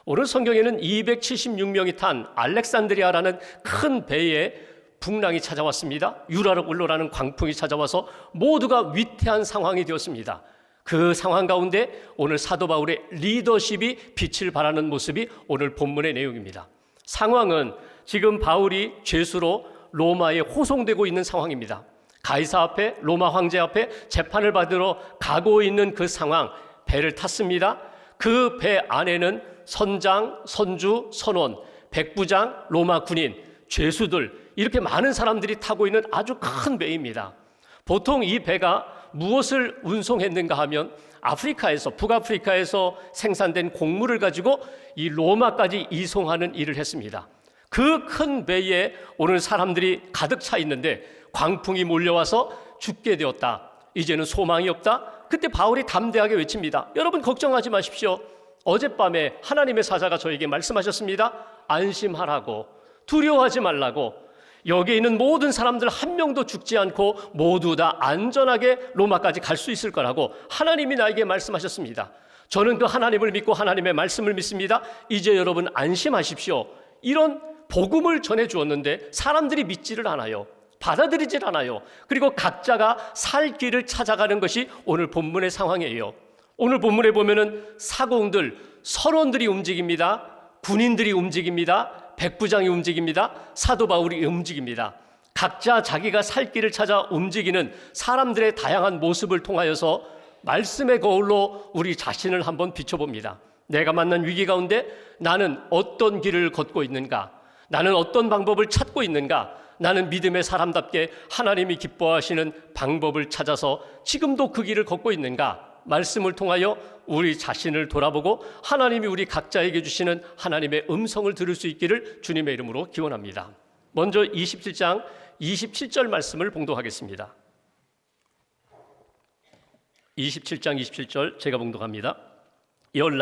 오늘 성경에는 276명이 탄 알렉산드리아라는 큰 배에 풍랑이 찾아왔습니다. 유라굴로라는 광풍이 찾아와서 모두가 위태한 상황이 되었습니다. 그 상황 가운데 오늘 사도 바울의 리더십이 빛을 발하는 모습이 오늘 본문의 내용입니다. 상황은 지금 바울이 죄수로 로마에 호송되고 있는 상황입니다. 가이사 앞에, 로마 황제 앞에 재판을 받으러 가고 있는 그 상황, 배를 탔습니다. 그 배 안에는 선장, 선주, 선원, 백부장, 로마 군인, 죄수들, 이렇게 많은 사람들이 타고 있는 아주 큰 배입니다. 보통 이 배가 무엇을 운송했는가 하면 아프리카에서, 북아프리카에서 생산된 곡물을 가지고 이 로마까지 이송하는 일을 했습니다. 그 큰 배에 오늘 사람들이 가득 차 있는데 광풍이 몰려와서 죽게 되었다. 이제는 소망이 없다. 그때 바울이 담대하게 외칩니다. 여러분 걱정하지 마십시오. 어젯밤에 하나님의 사자가 저에게 말씀하셨습니다. 안심하라고, 두려워하지 말라고. 여기에 있는 모든 사람들 한 명도 죽지 않고 모두 다 안전하게 로마까지 갈 수 있을 거라고 하나님이 나에게 말씀하셨습니다. 저는 그 하나님을 믿고 하나님의 말씀을 믿습니다. 이제 여러분 안심하십시오. 이런 복음을 전해주었는데 사람들이 믿지를 않아요. 받아들이질 않아요. 그리고 각자가 살 길을 찾아가는 것이 오늘 본문의 상황이에요. 오늘 본문에 보면은 사공들, 선원들이 움직입니다. 군인들이 움직입니다. 백부장이 움직입니다. 사도 바울이 움직입니다. 각자 자기가 살 길을 찾아 움직이는 사람들의 다양한 모습을 통하여서 말씀의 거울로 우리 자신을 한번 비춰봅니다. 내가 만난 위기 가운데 나는 어떤 길을 걷고 있는가? 나는 어떤 방법을 찾고 있는가? 나는 믿음의 사람답게 하나님이 기뻐하시는 방법을 찾아서 지금도 그 길을 걷고 있는가? 말씀을 통하여 우리 자신을 돌아보고 하나님이 우리 각자에게 주시는 하나님의 음성을 들을 수 있기를 주님의 이름으로 기원합니다. 먼저 27장 27절 말씀을 봉독하겠습니다. 27장 27절 제가 봉독합니다. 열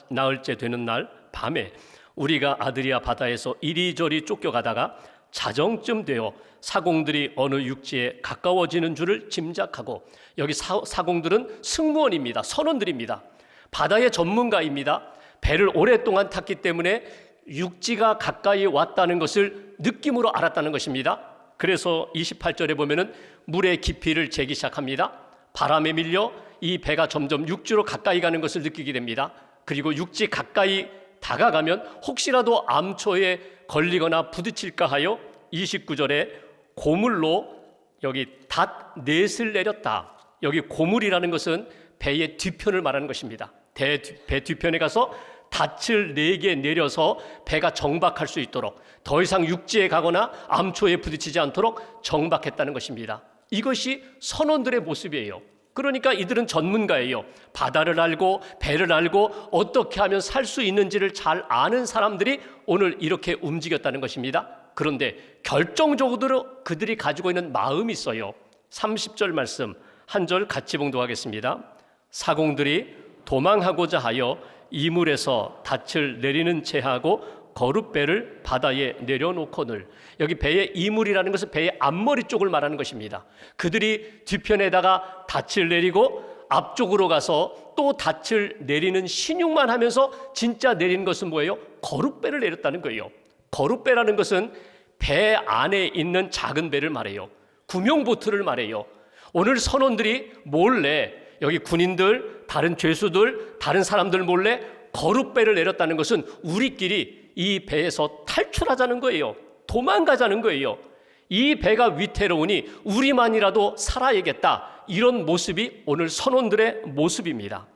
나흘째 되는 날 밤에 우리가 아드리아 바다에서 이리저리 쫓겨가다가 자정쯤 되어 사공들이 어느 육지에 가까워지는 줄을 짐작하고, 여기 사공들은 승무원입니다. 선원들입니다. 바다의 전문가입니다. 배를 오랫동안 탔기 때문에 육지가 가까이 왔다는 것을 느낌으로 알았다는 것입니다. 그래서 28절에 보면은 물의 깊이를 재기 시작합니다. 바람에 밀려 이 배가 점점 육지로 가까이 가는 것을 느끼게 됩니다. 그리고 육지 가까이 다가가면 혹시라도 암초에 걸리거나 부딪힐까 하여 29절에 고물로 여기 닷넷을 내렸다. 여기 고물이라는 것은 배의 뒤편을 말하는 것입니다. 배 뒤편에 가서 닻을 4개 내려서 배가 정박할 수 있도록, 더 이상 육지에 가거나 암초에 부딪히지 않도록 정박했다는 것입니다. 이것이 선원들의 모습이에요. 그러니까 이들은 전문가예요. 바다를 알고 배를 알고 어떻게 하면 살 수 있는지를 잘 아는 사람들이 오늘 이렇게 움직였다는 것입니다. 그런데 결정적으로 그들이 가지고 있는 마음이 있어요. 30절 말씀 한 절 같이 봉독하겠습니다. 사공들이 도망하고자 하여 이물에서 닻을 내리는 채 하고 거룻배를 바다에 내려놓거늘. 여기 배의 이물이라는 것은 배의 앞머리 쪽을 말하는 것입니다. 그들이 뒤편에다가 닻을 내리고 앞쪽으로 가서 또 닻을 내리는 신용만 하면서 진짜 내리는 것은 뭐예요? 거룻배를 내렸다는 거예요. 거룻배라는 것은 배 안에 있는 작은 배를 말해요. 구명보트를 말해요. 오늘 선원들이 몰래, 여기 군인들, 다른 죄수들, 다른 사람들 몰래 거룻배를 내렸다는 것은 우리끼리 이 배에서 탈출하자는 거예요. 도망가자는 거예요. 이 배가 위태로우니 우리만이라도 살아야겠다. 이런 모습이 오늘 선원들의 모습입니다.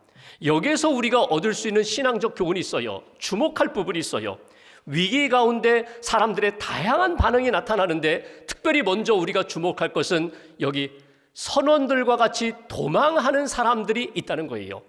여기에서 우리가 얻을 수 있는 신앙적 교훈이 있어요. 주목할 부분이 있어요. 위기 가운데 사람들의 다양한 반응이 나타나는데 특별히 먼저 우리가 주목할 것은 여기 선원들과 같이 도망하는 사람들이 있다는 거예요.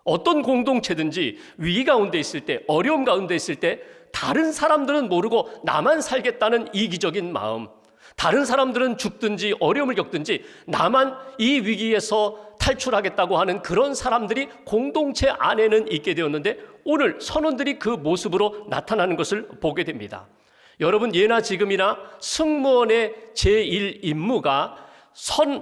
어떤 공동체든지 위기 가운데 있을 때, 어려움 가운데 있을 때 다른 사람들은 모르고 나만 살겠다는 이기적인 마음, 다른 사람들은 죽든지 어려움을 겪든지 나만 이 위기에서 탈출하겠다고 하는 그런 사람들이 공동체 안에는 있게 되었는데 오늘 선원들이 그 모습으로 나타나는 것을 보게 됩니다. 여러분, 예나 지금이나 승무원의 제1 임무가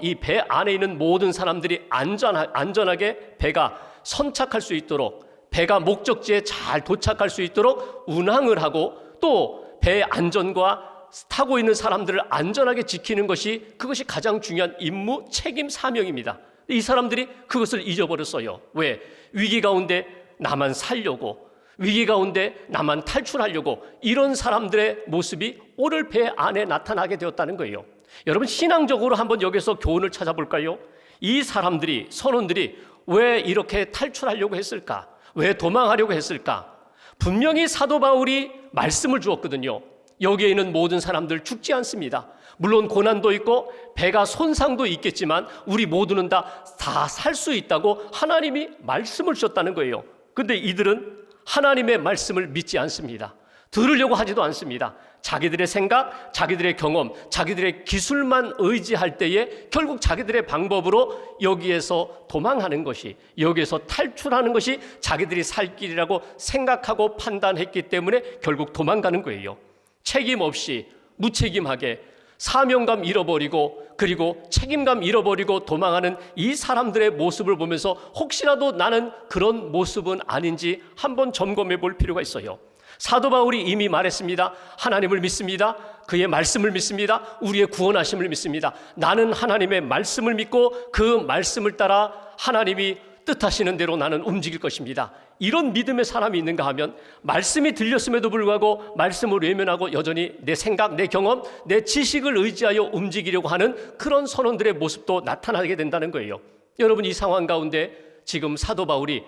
이 배 안에 있는 모든 사람들이 안전하게 배가 선착할 수 있도록, 배가 목적지에 잘 도착할 수 있도록 운항을 하고 또 배의 안전과 타고 있는 사람들을 안전하게 지키는 그것이 가장 중요한 임무, 책임, 사명입니다. 이 사람들이 그것을 잊어버렸어요. 왜? 위기 가운데 나만 살려고, 위기 가운데 나만 탈출하려고, 이런 사람들의 모습이 오늘 배 안에 나타나게 되었다는 거예요. 여러분, 신앙적으로 한번 여기서 교훈을 찾아볼까요? 이 사람들이, 선원들이 왜 이렇게 탈출하려고 했을까? 왜 도망하려고 했을까? 분명히 사도 바울이 말씀을 주었거든요. 여기에 있는 모든 사람들 죽지 않습니다. 물론 고난도 있고 배가 손상도 있겠지만 우리 모두는 다 살 수 있다고 하나님이 말씀을 주셨다는 거예요. 그런데 이들은 하나님의 말씀을 믿지 않습니다. 들으려고 하지도 않습니다. 자기들의 생각, 자기들의 경험, 자기들의 기술만 의지할 때에 결국 자기들의 방법으로 여기에서 도망하는 것이, 여기에서 탈출하는 것이 자기들이 살 길이라고 생각하고 판단했기 때문에 결국 도망가는 거예요. 책임 없이 무책임하게 사명감 잃어버리고 그리고 책임감 잃어버리고 도망하는 이 사람들의 모습을 보면서 혹시라도 나는 그런 모습은 아닌지 한번 점검해 볼 필요가 있어요. 사도 바울이 이미 말했습니다. 하나님을 믿습니다. 그의 말씀을 믿습니다. 우리의 구원하심을 믿습니다. 나는 하나님의 말씀을 믿고 그 말씀을 따라 하나님이 뜻하시는 대로 나는 움직일 것입니다. 이런 믿음의 사람이 있는가 하면 말씀이 들렸음에도 불구하고 말씀을 외면하고 여전히 내 생각, 내 경험, 내 지식을 의지하여 움직이려고 하는 그런 선원들의 모습도 나타나게 된다는 거예요. 여러분, 이 상황 가운데 지금 사도 바울이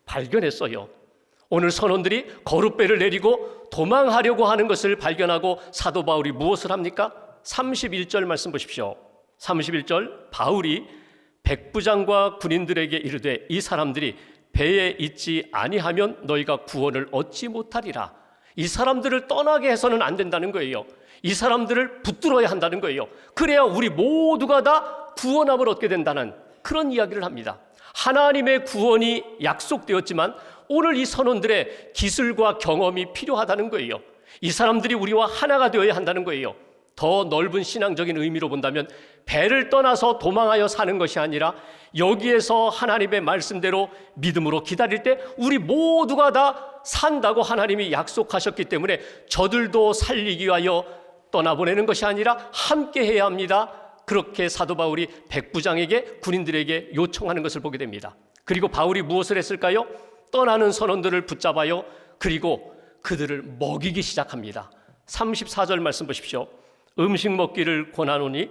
발견했어요. 오늘 선원들이 거룻배를 내리고 도망하려고 하는 것을 발견하고 사도 바울이 무엇을 합니까? 31절 말씀 보십시오. 31절, 바울이 백부장과 군인들에게 이르되 이 사람들이 배에 있지 아니하면 너희가 구원을 얻지 못하리라. 이 사람들을 떠나게 해서는 안 된다는 거예요. 이 사람들을 붙들어야 한다는 거예요. 그래야 우리 모두가 다 구원함을 얻게 된다는 그런 이야기를 합니다. 하나님의 구원이 약속되었지만 오늘 이 선원들의 기술과 경험이 필요하다는 거예요. 이 사람들이 우리와 하나가 되어야 한다는 거예요. 더 넓은 신앙적인 의미로 본다면 배를 떠나서 도망하여 사는 것이 아니라 여기에서 하나님의 말씀대로 믿음으로 기다릴 때 우리 모두가 다 산다고 하나님이 약속하셨기 때문에 저들도 살리기 위하여 떠나보내는 것이 아니라 함께 해야 합니다. 그렇게 사도 바울이 백부장에게, 군인들에게 요청하는 것을 보게 됩니다. 그리고 바울이 무엇을 했을까요? 떠나는 선원들을 붙잡아요. 그리고 그들을 먹이기 시작합니다. 34절 말씀 보십시오. 음식 먹기를 권하노니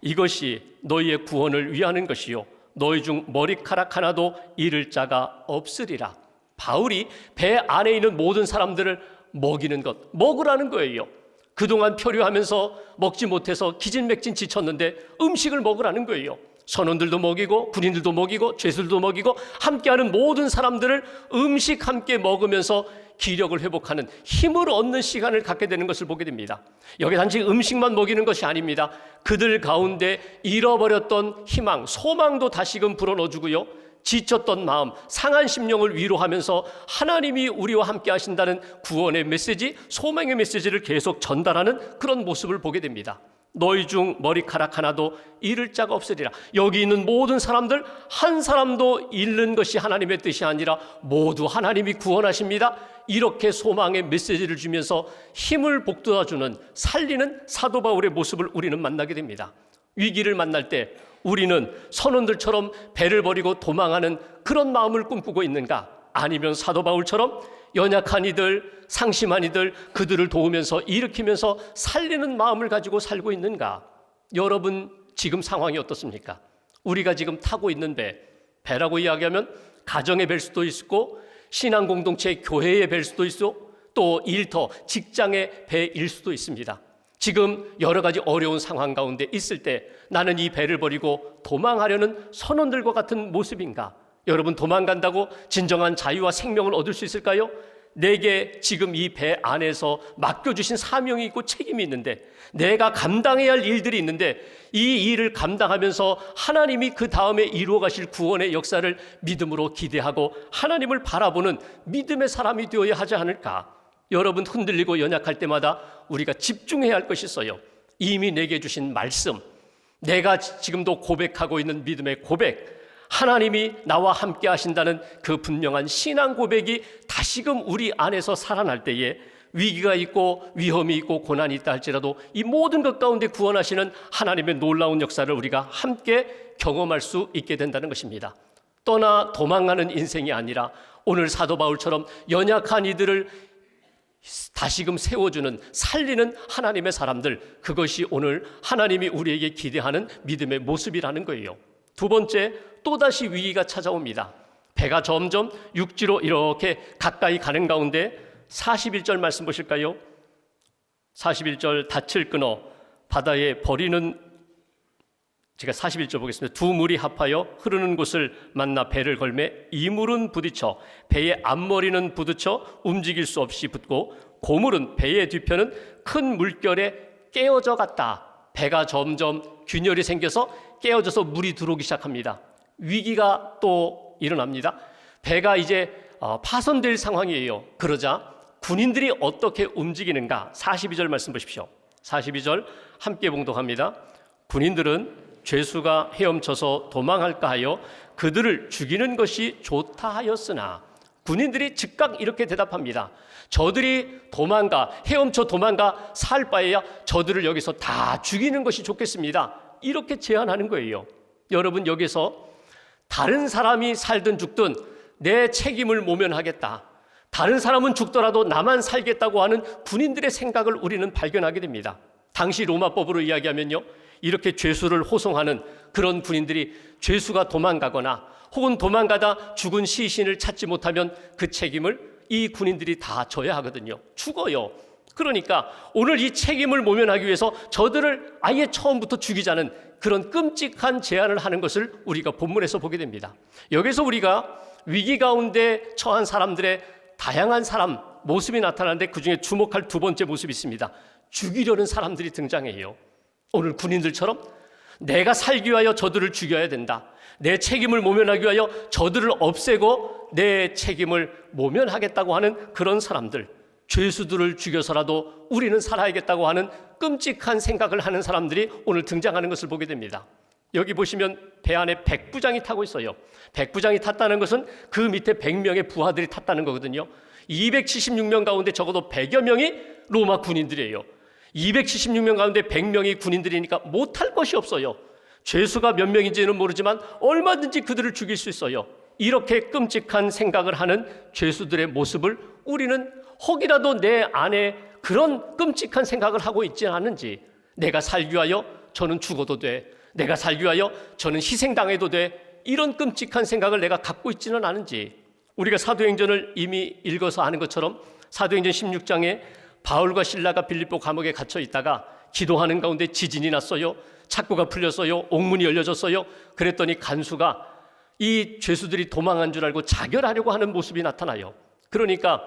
이것이 너희의 구원을 위하는 것이요 너희 중 머리카락 하나도 잃을 자가 없으리라. 바울이 배 안에 있는 모든 사람들을 먹이는 것, 먹으라는 거예요. 그동안 표류하면서 먹지 못해서 기진맥진 지쳤는데 음식을 먹으라는 거예요. 선원들도 먹이고 군인들도 먹이고 죄수들도 먹이고 함께하는 모든 사람들을 음식 함께 먹으면서 기력을 회복하는 힘을 얻는 시간을 갖게 되는 것을 보게 됩니다. 여기 단지 음식만 먹이는 것이 아닙니다. 그들 가운데 잃어버렸던 희망, 소망도 다시금 불어넣어주고요. 지쳤던 마음, 상한 심령을 위로하면서 하나님이 우리와 함께 하신다는 구원의 메시지, 소망의 메시지를 계속 전달하는 그런 모습을 보게 됩니다. 너희 중 머리카락 하나도 잃을 자가 없으리라. 여기 있는 모든 사람들 한 사람도 잃는 것이 하나님의 뜻이 아니라 모두 하나님이 구원하십니다. 이렇게 소망의 메시지를 주면서 힘을 북돋아주는, 살리는 사도 바울의 모습을 우리는 만나게 됩니다. 위기를 만날 때 우리는 선원들처럼 배를 버리고 도망하는 그런 마음을 꿈꾸고 있는가? 아니면 사도 바울처럼 연약한 이들, 상심한 이들, 그들을 도우면서 일으키면서 살리는 마음을 가지고 살고 있는가? 여러분, 지금 상황이 어떻습니까? 우리가 지금 타고 있는 배라고 이야기하면 가정의 배일 수도 있고 신앙 공동체 교회의 배일 수도 있고 또 일터, 직장의 배일 수도 있습니다. 지금 여러 가지 어려운 상황 가운데 있을 때 나는 이 배를 버리고 도망하려는 선원들과 같은 모습인가? 여러분, 도망간다고 진정한 자유와 생명을 얻을 수 있을까요? 내게 지금 이 배 안에서 맡겨주신 사명이 있고 책임이 있는데 내가 감당해야 할 일들이 있는데 이 일을 감당하면서 하나님이 그 다음에 이루어 가실 구원의 역사를 믿음으로 기대하고 하나님을 바라보는 믿음의 사람이 되어야 하지 않을까? 여러분, 흔들리고 연약할 때마다 우리가 집중해야 할 것이 있어요. 이미 내게 주신 말씀, 내가 지금도 고백하고 있는 믿음의 고백, 하나님이 나와 함께 하신다는 그 분명한 신앙 고백이 다시금 우리 안에서 살아날 때에 위기가 있고 위험이 있고 고난이 있다 할지라도 이 모든 것 가운데 구원하시는 하나님의 놀라운 역사를 우리가 함께 경험할 수 있게 된다는 것입니다. 떠나 도망가는 인생이 아니라 오늘 사도 바울처럼 연약한 이들을 다시금 세워주는, 살리는 하나님의 사람들, 그것이 오늘 하나님이 우리에게 기대하는 믿음의 모습이라는 거예요. 두 번째, 또다시 위기가 찾아옵니다. 배가 점점 육지로 이렇게 가까이 가는 가운데 41절 말씀 보실까요? 41절, 닻을 끊어 바다에 버리는, 제가 41절 보겠습니다. 두 물이 합하여 흐르는 곳을 만나 배를 걸매 이 물은 부딪혀 배의 앞머리는 부딪혀 움직일 수 없이 붙고 고물은 배의 뒤편은 큰 물결에 깨어져 갔다. 배가 점점 균열이 생겨서 깨어져서 물이 들어오기 시작합니다. 위기가 또 일어납니다. 배가 이제 파손될 상황이에요. 그러자 군인들이 어떻게 움직이는가? 42절 말씀 보십시오. 42절 함께 봉독합니다. 군인들은 죄수가 헤엄쳐서 도망할까 하여 그들을 죽이는 것이 좋다 하였으나, 군인들이 즉각 이렇게 대답합니다. 저들이 헤엄쳐 도망가 살 바에야 저들을 여기서 다 죽이는 것이 좋겠습니다. 이렇게 제안하는 거예요. 여러분, 여기서 다른 사람이 살든 죽든 내 책임을 모면하겠다, 다른 사람은 죽더라도 나만 살겠다고 하는 군인들의 생각을 우리는 발견하게 됩니다. 당시 로마법으로 이야기하면요, 이렇게 죄수를 호송하는 그런 군인들이 죄수가 도망가거나 혹은 도망가다 죽은 시신을 찾지 못하면 그 책임을 이 군인들이 다 져야 하거든요. 죽어요. 그러니까 오늘 이 책임을 모면하기 위해서 저들을 아예 처음부터 죽이자는 그런 끔찍한 제안을 하는 것을 우리가 본문에서 보게 됩니다. 여기서 우리가 위기 가운데 처한 사람들의 다양한 사람 모습이 나타나는데 그중에 주목할 두 번째 모습이 있습니다. 죽이려는 사람들이 등장해요. 오늘 군인들처럼 내가 살기 위하여 저들을 죽여야 된다, 내 책임을 모면하기 위하여 저들을 없애고 내 책임을 모면하겠다고 하는 그런 사람들, 죄수들을 죽여서라도 우리는 살아야겠다고 하는 끔찍한 생각을 하는 사람들이 오늘 등장하는 것을 보게 됩니다. 여기 보시면 배 안에 백부장이 타고 있어요. 백부장이 탔다는 것은 그 밑에 100명의 부하들이 탔다는 거거든요. 276명 가운데 적어도 100여 명이 로마 군인들이에요. 276명 가운데 100명이 군인들이니까 못할 것이 없어요. 죄수가 몇 명인지는 모르지만 얼마든지 그들을 죽일 수 있어요. 이렇게 끔찍한 생각을 하는 죄수들의 모습을 우리는 혹이라도 내 안에 그런 끔찍한 생각을 하고 있지 않은지, 내가 살기 위하여 저는 죽어도 돼, 내가 살기 위하여 저는 희생당해도 돼, 이런 끔찍한 생각을 내가 갖고 있지는 않은지, 우리가 사도행전을 이미 읽어서 아는 것처럼 사도행전 16장에 바울과 실라가 빌립보 감옥에 갇혀 있다가 기도하는 가운데 지진이 났어요. 착고가 풀렸어요. 옥문이 열려졌어요. 그랬더니 간수가 이 죄수들이 도망한 줄 알고 자결하려고 하는 모습이 나타나요. 그러니까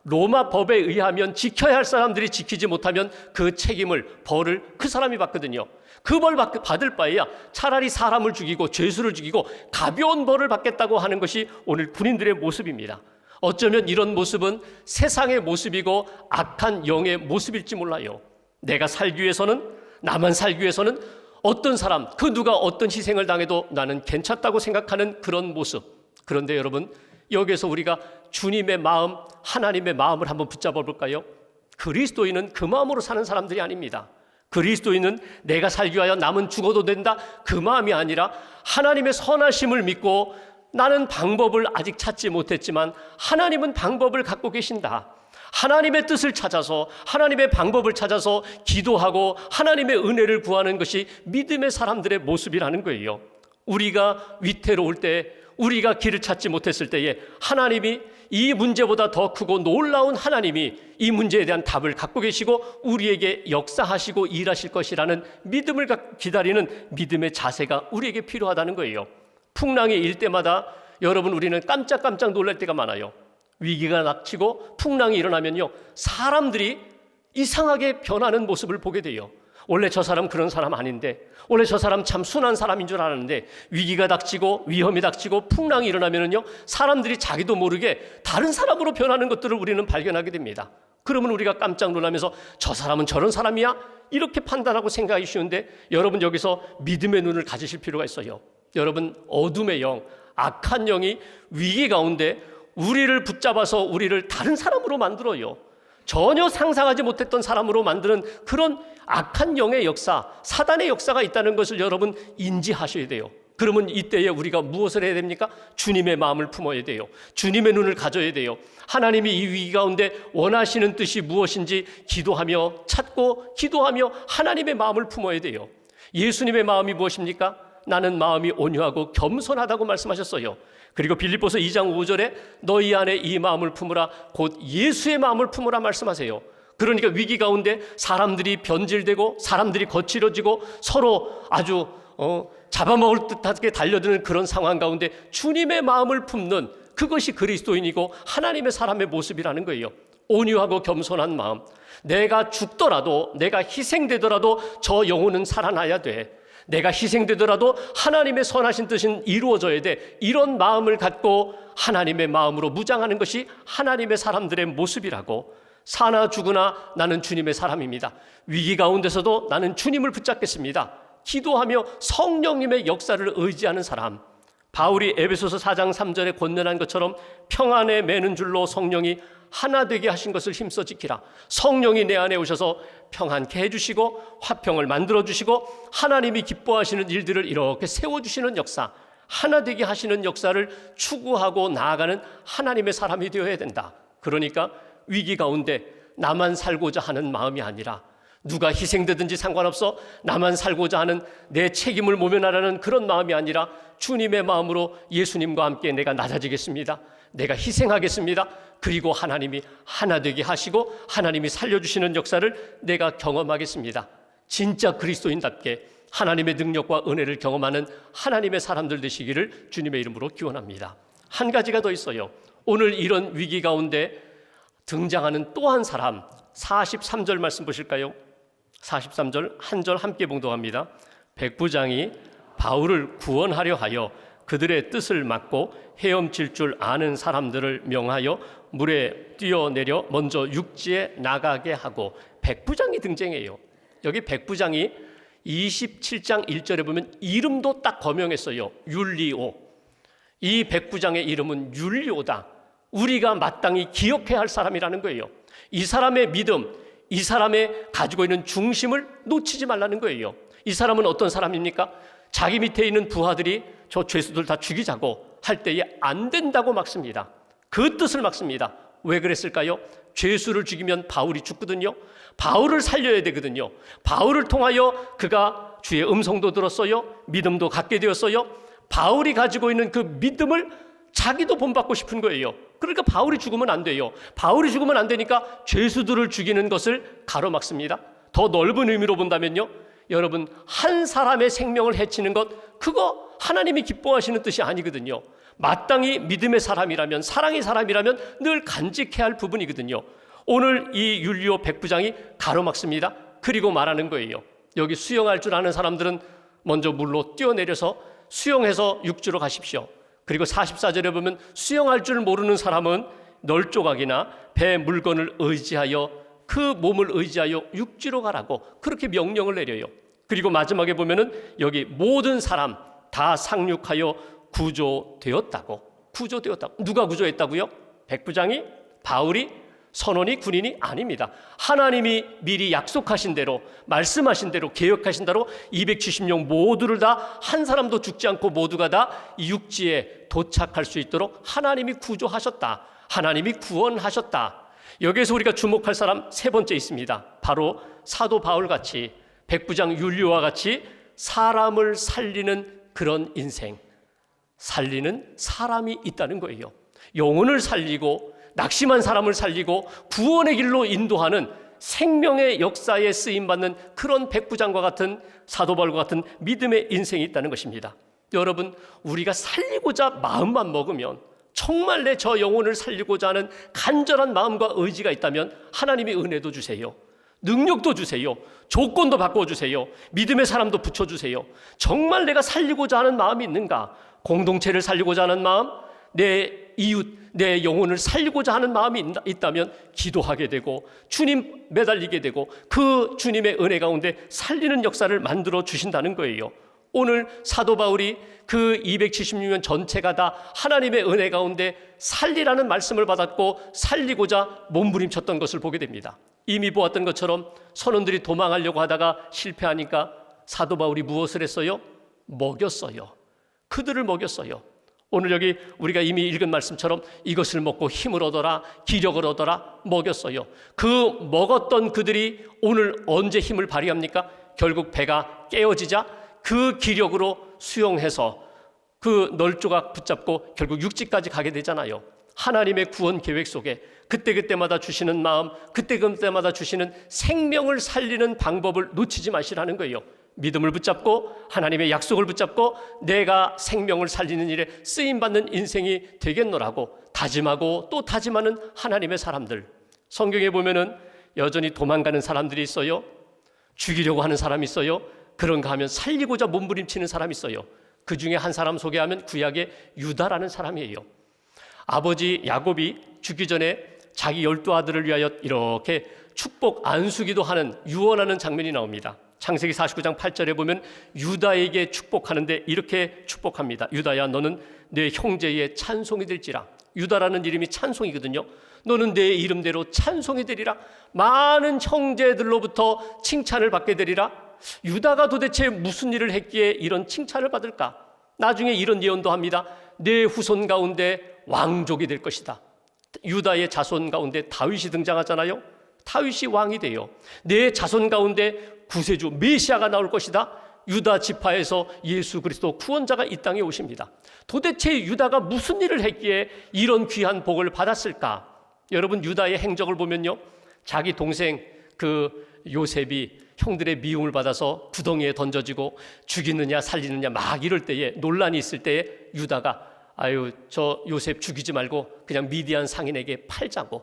로마 법에 의하면 지켜야 할 사람들이 지키지 못하면 그 책임을, 벌을 그 사람이 받거든요. 그 벌 받을 바에야 차라리 사람을 죽이고 죄수를 죽이고 가벼운 벌을 받겠다고 하는 것이 오늘 군인들의 모습입니다. 어쩌면 이런 모습은 세상의 모습이고 악한 영의 모습일지 몰라요. 내가 살기 위해서는, 나만 살기 위해서는 어떤 사람, 그 누가 어떤 희생을 당해도 나는 괜찮다고 생각하는 그런 모습. 그런데 여러분, 여기서 우리가 주님의 마음, 하나님의 마음을 한번 붙잡아 볼까요? 그리스도인은 그 마음으로 사는 사람들이 아닙니다. 그리스도인은 내가 살기 위하여 남은 죽어도 된다, 그 마음이 아니라 하나님의 선하심을 믿고 나는 방법을 아직 찾지 못했지만 하나님은 방법을 갖고 계신다, 하나님의 뜻을 찾아서, 하나님의 방법을 찾아서 기도하고 하나님의 은혜를 구하는 것이 믿음의 사람들의 모습이라는 거예요. 우리가 위태로울 때, 우리가 길을 찾지 못했을 때에 하나님이, 이 문제보다 더 크고 놀라운 하나님이 이 문제에 대한 답을 갖고 계시고 우리에게 역사하시고 일하실 것이라는 믿음을 기다리는 믿음의 자세가 우리에게 필요하다는 거예요. 풍랑이 일 때마다 여러분, 우리는 깜짝깜짝 놀랄 때가 많아요. 위기가 닥치고 풍랑이 일어나면요, 사람들이 이상하게 변하는 모습을 보게 돼요. 원래 저 사람 그런 사람 아닌데, 원래 저 사람 참 순한 사람인 줄 알았는데, 위기가 닥치고 위험이 닥치고 풍랑이 일어나면은요, 사람들이 자기도 모르게 다른 사람으로 변하는 것들을 우리는 발견하게 됩니다. 그러면 우리가 깜짝 놀라면서 저 사람은 저런 사람이야? 이렇게 판단하고 생각하기 쉬운데, 여러분, 여기서 믿음의 눈을 가지실 필요가 있어요. 여러분, 어둠의 영, 악한 영이 위기 가운데 우리를 붙잡아서 우리를 다른 사람으로 만들어요. 전혀 상상하지 못했던 사람으로 만드는 그런 악한 영의 역사, 사단의 역사가 있다는 것을 여러분 인지하셔야 돼요. 그러면 이때에 우리가 무엇을 해야 됩니까? 주님의 마음을 품어야 돼요. 주님의 눈을 가져야 돼요. 하나님이 이 위기 가운데 원하시는 뜻이 무엇인지 기도하며 찾고 기도하며 하나님의 마음을 품어야 돼요. 예수님의 마음이 무엇입니까? 나는 마음이 온유하고 겸손하다고 말씀하셨어요. 그리고 빌립보서 2장 5절에 너희 안에 이 마음을 품으라, 곧 예수의 마음을 품으라 말씀하세요. 그러니까 위기 가운데 사람들이 변질되고 사람들이 거칠어지고 서로 아주 잡아먹을 듯하게 달려드는 그런 상황 가운데 주님의 마음을 품는 그것이 그리스도인이고 하나님의 사람의 모습이라는 거예요. 온유하고 겸손한 마음. 내가 죽더라도, 내가 희생되더라도 저 영혼은 살아나야 돼. 내가 희생되더라도 하나님의 선하신 뜻은 이루어져야 돼. 이런 마음을 갖고 하나님의 마음으로 무장하는 것이 하나님의 사람들의 모습이라고. 사나 죽으나 나는 주님의 사람입니다. 위기 가운데서도 나는 주님을 붙잡겠습니다. 기도하며 성령님의 역사를 의지하는 사람. 바울이 에베소서 4장 3절에 권면한 것처럼 평안에 매는 줄로 성령이 하나 되게 하신 것을 힘써 지키라. 성령이 내 안에 오셔서 평안케 해주시고 화평을 만들어주시고 하나님이 기뻐하시는 일들을 이렇게 세워주시는 역사, 하나 되게 하시는 역사를 추구하고 나아가는 하나님의 사람이 되어야 된다. 그러니까 위기 가운데 나만 살고자 하는 마음이 아니라 누가 희생되든지 상관없어 나만 살고자 하는 내 책임을 모면하라는 그런 마음이 아니라 주님의 마음으로 예수님과 함께 내가 낮아지겠습니다. 내가 희생하겠습니다. 그리고 하나님이 하나 되게 하시고 하나님이 살려주시는 역사를 내가 경험하겠습니다. 진짜 그리스도인답게 하나님의 능력과 은혜를 경험하는 하나님의 사람들 되시기를 주님의 이름으로 기원합니다. 한 가지가 더 있어요. 오늘 이런 위기 가운데 등장하는 또 한 사람, 43절 말씀 보실까요? 43절 한 절 함께 봉독합니다. 백부장이 바울을 구원하려 하여 그들의 뜻을 막고 헤엄칠 줄 아는 사람들을 명하여 물에 뛰어내려 먼저 육지에 나가게 하고. 백부장이 등장해요. 여기 백부장이 27장 1절에 보면 이름도 딱 거명했어요. 율리오. 이 백부장의 이름은 율리오다. 우리가 마땅히 기억해야 할 사람이라는 거예요. 이 사람의 믿음, 이 사람의 가지고 있는 중심을 놓치지 말라는 거예요. 이 사람은 어떤 사람입니까? 자기 밑에 있는 부하들이 저 죄수들 다 죽이자고 할 때에 안 된다고 막습니다. 그 뜻을 막습니다. 왜 그랬을까요? 죄수를 죽이면 바울이 죽거든요. 바울을 살려야 되거든요. 바울을 통하여 그가 주의 음성도 들었어요. 믿음도 갖게 되었어요. 바울이 가지고 있는 그 믿음을 자기도 본받고 싶은 거예요. 그러니까 바울이 죽으면 안 돼요. 바울이 죽으면 안 되니까 죄수들을 죽이는 것을 가로막습니다. 더 넓은 의미로 본다면요, 여러분, 한 사람의 생명을 해치는 것, 그거 하나님이 기뻐하시는 뜻이 아니거든요. 마땅히 믿음의 사람이라면, 사랑의 사람이라면 늘 간직해야 할 부분이거든요. 오늘 이 율리오 백부장이 가로막습니다. 그리고 말하는 거예요. 여기 수영할 줄 아는 사람들은 먼저 물로 뛰어내려서 수영해서 육지로 가십시오. 그리고 44절에 보면 수영할 줄 모르는 사람은 널조각이나 배 물건을 의지하여 그 몸을 의지하여 육지로 가라고 그렇게 명령을 내려요. 그리고 마지막에 보면은 여기 모든 사람 다 상륙하여 구조되었다고. 누가 구조했다고요? 백부장이? 바울이? 선원이? 군인이? 아닙니다. 하나님이 미리 약속하신 대로, 말씀하신 대로, 계획하신 대로 270명 모두를 다 한 사람도 죽지 않고 모두가 다 육지에 도착할 수 있도록 하나님이 구조하셨다. 하나님이 구원하셨다. 여기에서 우리가 주목할 사람 세 번째 있습니다. 바로 사도 바울같이, 백부장 율리오와 같이 사람을 살리는 그런 인생, 살리는 사람이 있다는 거예요. 영혼을 살리고 낙심한 사람을 살리고 구원의 길로 인도하는 생명의 역사에 쓰임받는 그런 백부장과 같은 사도 바울과 같은 믿음의 인생이 있다는 것입니다. 여러분, 우리가 살리고자 마음만 먹으면, 정말 내 저 영혼을 살리고자 하는 간절한 마음과 의지가 있다면 하나님이 은혜도 주세요. 능력도 주세요. 조건도 바꿔주세요. 믿음의 사람도 붙여주세요. 정말 내가 살리고자 하는 마음이 있는가? 공동체를 살리고자 하는 마음, 내 이웃, 내 영혼을 살리고자 하는 마음이 있다면 기도하게 되고 주님 매달리게 되고 그 주님의 은혜 가운데 살리는 역사를 만들어 주신다는 거예요. 오늘 사도 바울이 그 276년 전체가 다 하나님의 은혜 가운데 살리라는 말씀을 받았고 살리고자 몸부림쳤던 것을 보게 됩니다. 이미 보았던 것처럼 선원들이 도망하려고 하다가 실패하니까 사도 바울이 무엇을 했어요? 먹였어요. 그들을 먹였어요. 오늘 여기 우리가 이미 읽은 말씀처럼 이것을 먹고 힘을 얻어라, 기력을 얻어라, 먹였어요. 그 먹었던 그들이 오늘 언제 힘을 발휘합니까? 결국 배가 깨어지자 그 기력으로 수용해서 그 널조각 붙잡고 결국 육지까지 가게 되잖아요. 하나님의 구원 계획 속에 그때그때마다 주시는 마음, 그때그때마다 주시는 생명을 살리는 방법을 놓치지 마시라는 거예요. 믿음을 붙잡고 하나님의 약속을 붙잡고 내가 생명을 살리는 일에 쓰임받는 인생이 되겠노라고 다짐하고 또 다짐하는 하나님의 사람들. 성경에 보면은 여전히 도망가는 사람들이 있어요. 죽이려고 하는 사람이 있어요. 그런가 하면 살리고자 몸부림치는 사람이 있어요. 그 중에 한 사람 소개하면 구약의 유다라는 사람이에요. 아버지 야곱이 죽기 전에 자기 12아들을 위하여 이렇게 축복 안수기도 하는 유언하는 장면이 나옵니다. 창세기 49장 8절에 보면 유다에게 축복하는데 이렇게 축복합니다. 유다야, 너는 내 형제의 찬송이 될지라. 유다라는 이름이 찬송이거든요. 너는 내 이름대로 찬송이 되리라. 많은 형제들로부터 칭찬을 받게 되리라. 유다가 도대체 무슨 일을 했기에 이런 칭찬을 받을까? 나중에 이런 예언도 합니다. 내 후손 가운데 왕족이 될 것이다. 유다의 자손 가운데 다윗이 등장하잖아요. 다윗이 왕이 돼요. 내 자손 가운데 구세주 메시아가 나올 것이다. 유다 지파에서 예수 그리스도 구원자가 이 땅에 오십니다. 도대체 유다가 무슨 일을 했기에 이런 귀한 복을 받았을까? 여러분, 유다의 행적을 보면요, 자기 동생 그 요셉이 형들의 미움을 받아서 구덩이에 던져지고 죽이느냐 살리느냐 막 이럴 때에, 논란이 있을 때에 유다가 아유, 저 요셉 죽이지 말고 그냥 미디안 상인에게 팔자고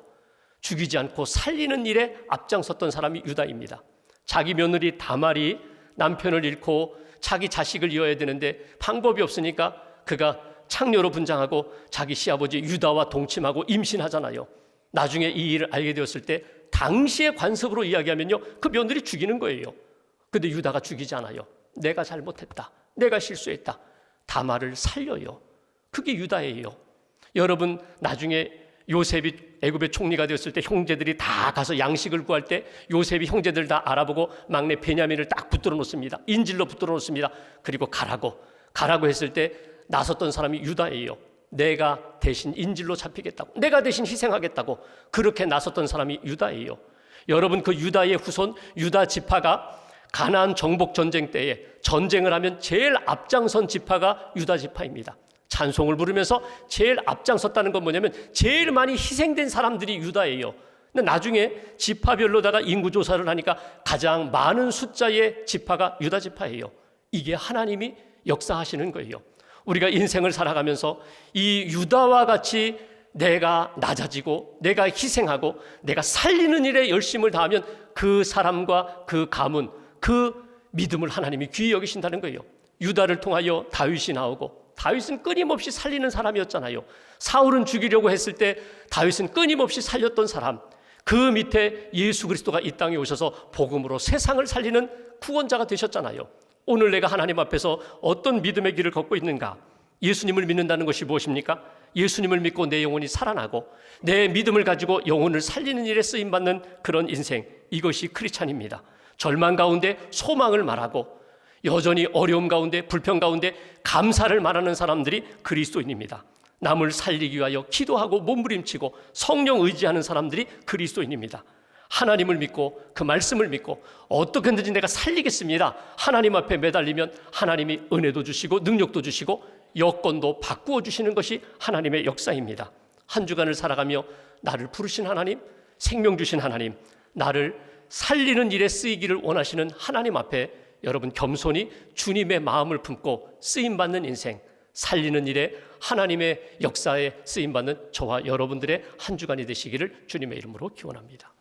죽이지 않고 살리는 일에 앞장섰던 사람이 유다입니다. 자기 며느리 다말이 남편을 잃고 자기 자식을 이어야 되는데 방법이 없으니까 그가 창녀로 분장하고 자기 시아버지 유다와 동침하고 임신하잖아요. 나중에 이 일을 알게 되었을 때 당시의 관습으로 이야기하면요, 그 며느리 죽이는 거예요. 근데 유다가 죽이지 않아요. 내가 잘못했다, 내가 실수했다. 다말을 살려요. 그게 유다예요. 여러분, 나중에 요셉이 애굽의 총리가 되었을 때 형제들이 다 가서 양식을 구할 때 요셉이 형제들 다 알아보고 막내 베냐민을 딱 붙들어 놓습니다. 인질로 붙들어 놓습니다. 그리고 가라고 했을 때 나섰던 사람이 유다예요. 내가 대신 인질로 잡히겠다고, 내가 대신 희생하겠다고 그렇게 나섰던 사람이 유다예요. 여러분, 그 유다의 후손 유다 지파가 가나안 정복 전쟁 때에 전쟁을 하면 제일 앞장선 지파가 유다 지파입니다. 찬송을 부르면서 제일 앞장섰다는 건 뭐냐면 제일 많이 희생된 사람들이 유다예요. 근데 나중에 지파별로다가 인구 조사를 하니까 가장 많은 숫자의 지파가 유다 지파예요. 이게 하나님이 역사하시는 거예요. 우리가 인생을 살아가면서 이 유다와 같이 내가 낮아지고 내가 희생하고 내가 살리는 일에 열심을 다하면 그 사람과 그 가문, 그 믿음을 하나님이 귀히 여기신다는 거예요. 유다를 통하여 다윗이 나오고, 다윗은 끊임없이 살리는 사람이었잖아요. 사울은 죽이려고 했을 때 다윗은 끊임없이 살렸던 사람. 그 밑에 예수 그리스도가 이 땅에 오셔서 복음으로 세상을 살리는 구원자가 되셨잖아요. 오늘 내가 하나님 앞에서 어떤 믿음의 길을 걷고 있는가? 예수님을 믿는다는 것이 무엇입니까? 예수님을 믿고 내 영혼이 살아나고 내 믿음을 가지고 영혼을 살리는 일에 쓰임받는 그런 인생, 이것이 크리스찬입니다. 절망 가운데 소망을 말하고 여전히 어려움 가운데 불평 가운데 감사를 말하는 사람들이 그리스도인입니다. 남을 살리기 위하여 기도하고 몸부림치고 성령 의지하는 사람들이 그리스도인입니다. 하나님을 믿고 그 말씀을 믿고 어떻게든지 내가 살리겠습니다. 하나님 앞에 매달리면 하나님이 은혜도 주시고 능력도 주시고 여건도 바꾸어 주시는 것이 하나님의 역사입니다. 한 주간을 살아가며 나를 부르신 하나님, 생명 주신 하나님, 나를 살리는 일에 쓰이기를 원하시는 하나님 앞에 여러분 겸손히 주님의 마음을 품고 쓰임받는 인생, 살리는 일에 하나님의 역사에 쓰임받는 저와 여러분들의 한 주간이 되시기를 주님의 이름으로 기원합니다.